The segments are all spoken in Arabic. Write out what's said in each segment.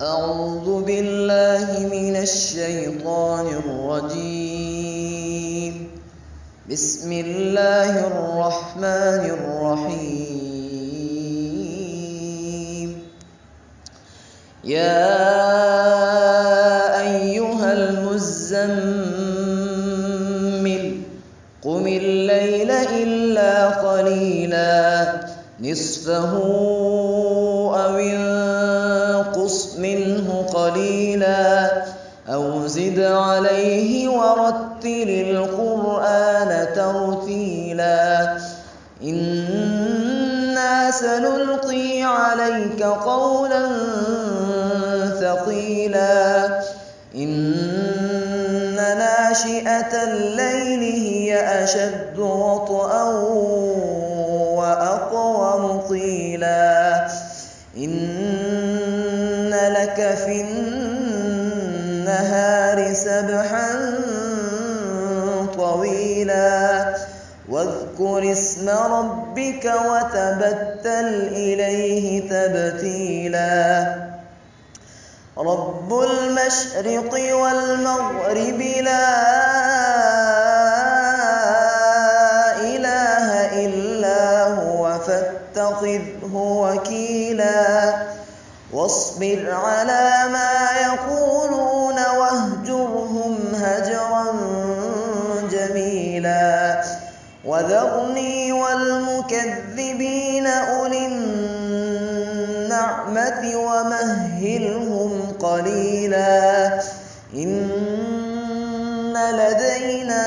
أعوذ بالله من الشيطان الرجيم. بسم الله الرحمن الرحيم. يا أيها المزمل قم الليل إلا قليلا نصفه أو انقص منه قليلا أو زد عليه ورتل القرآن ترتيلا إنا سنلقي عليك قولا ثقيلا إن ناشئة الليل هي أشد وطئا وأقوم قيلا إن لك في النهار سبحا طويلا واذكر اسم ربك وتبتل إليه تبتيلا رب المشرق والمغرب لا إله إلا هو فاتخذه وكيلا واصبر على ما يقولون واهجرهم هجرا جميلا وذرني والمكذبين أولي النعمة ومهلهم قليلا إن لدينا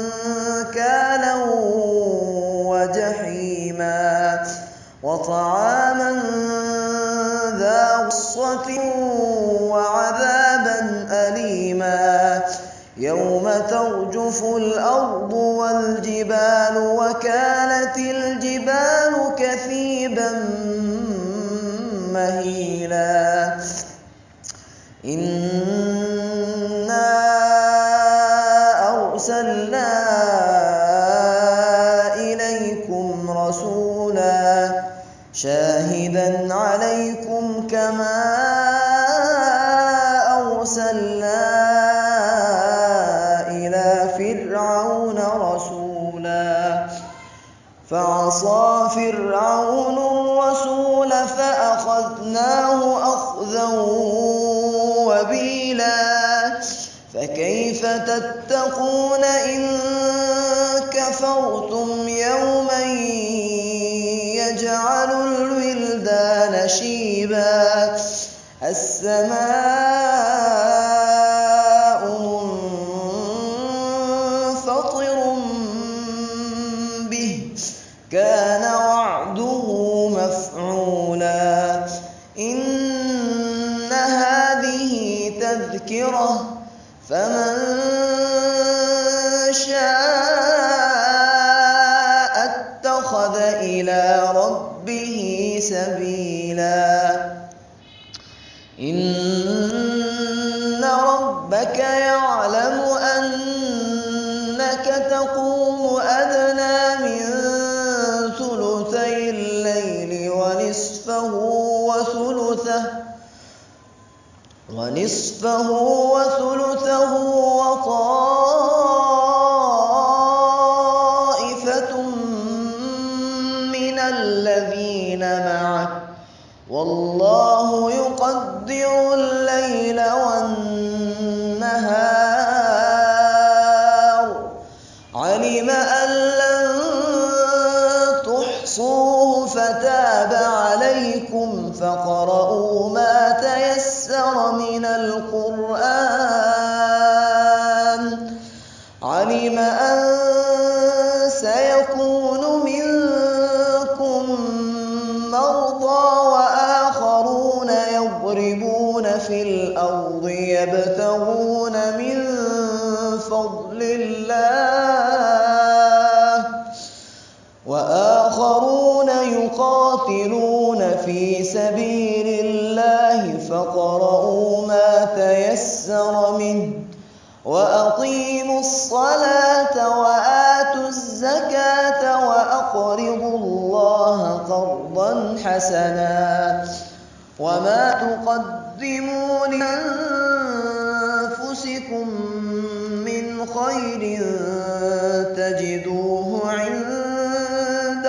أنكالا وجحيما وطعاما ذا غصة وعذابا أليما يوم ترجف الأرض والجبال وكانت الجبال كثيبا مهيلا إنا أرسلنا إليكم رسولا شاهدا عليكم كما أرسلنا إلى فرعون رسولا فعصى فرعون الرسول فأخذناه أخذا وبيلا فكيف تتقون إن كفرتم يوما يجعل الولدان شيبا السماء منفطر به كان وعده مفعولا إن هذه تذكرة فمن شاء اتخذ إلى ربه سبيلا إن ربك يعلم أنك تقوم أدنى من ثلثي الليل ونصفه وثلثه وطائفة من الذين معك والله يقدر الليل والنهار علم أن لن تحصوه فتاب عليكم فاقرؤوا ما تيسر من القرآن علم أن سيكون منكم مرضى وآخرون يضربون في الأرض يبتغون من فضل الله وآخرون يقاتلون في سبيل الله فاقرؤوا ما تيسر منه وأقيموا الصلاة وآتوا الزكاة وأقرضوا الله قرضا قرضا حسنا وما تقدموا لأنفسكم من خير تجدوه عند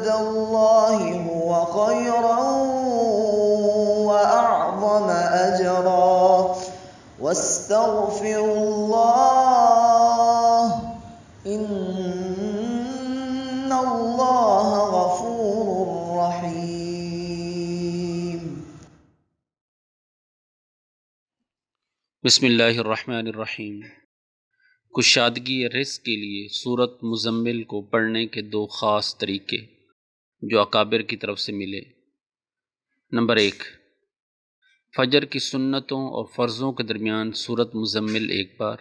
الله هو خيرا وأعظم أجرا واستغفروا الله إن الله غفور رحيم. बिस्मिल्लाहिर्रहमानिर्रहीम। कुशादगी रिज़्क़ के लिए सूरत मुज़म्मिल को पढ़ने के दो ख़ास तरीके जो अकाबिर की तरफ से मिले। नंबर 1, फ़जर की सुन्नतों और फ़र्ज़ों के दरमियान सूरत मुज़म्मिल एक बार,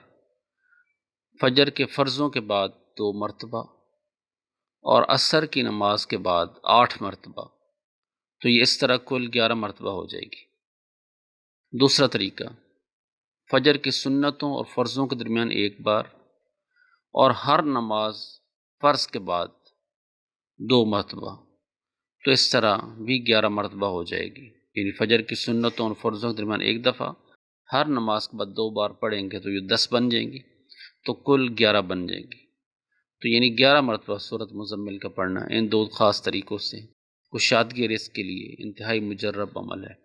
फ़जर के फ़र्ज़ों के बाद 2 मरतबा और असर की नमाज के बाद 8 मरतबा, तो ये इस तरह कुल 11 मरतबा हो जाएगी। दूसरा तरीका, फ़जर की सुन्नतों और फ़र्ज़ों के दरमियान एक बार और हर नमाज फ़र्ज़ के बाद 2 मरतबा, तो इस तरह भी 11 मरतबा हो जाएगी। यानी फ़जर की सुन्नतों और फ़र्ज़ों के दरमियान एक दफ़ा, हर नमाज के बाद 2 बार पढ़ेंगे तो ये 10 बन जाएंगी, तो कुल 11 बन जाएंगी। तो यानी 11 मरतबा सूरत मुज़म्मिल का पढ़ना इन दो ख़ास तरीक़ों से कुशादगी रिज़्क़ के लिए इंतहाई मुजर्रब अमल है।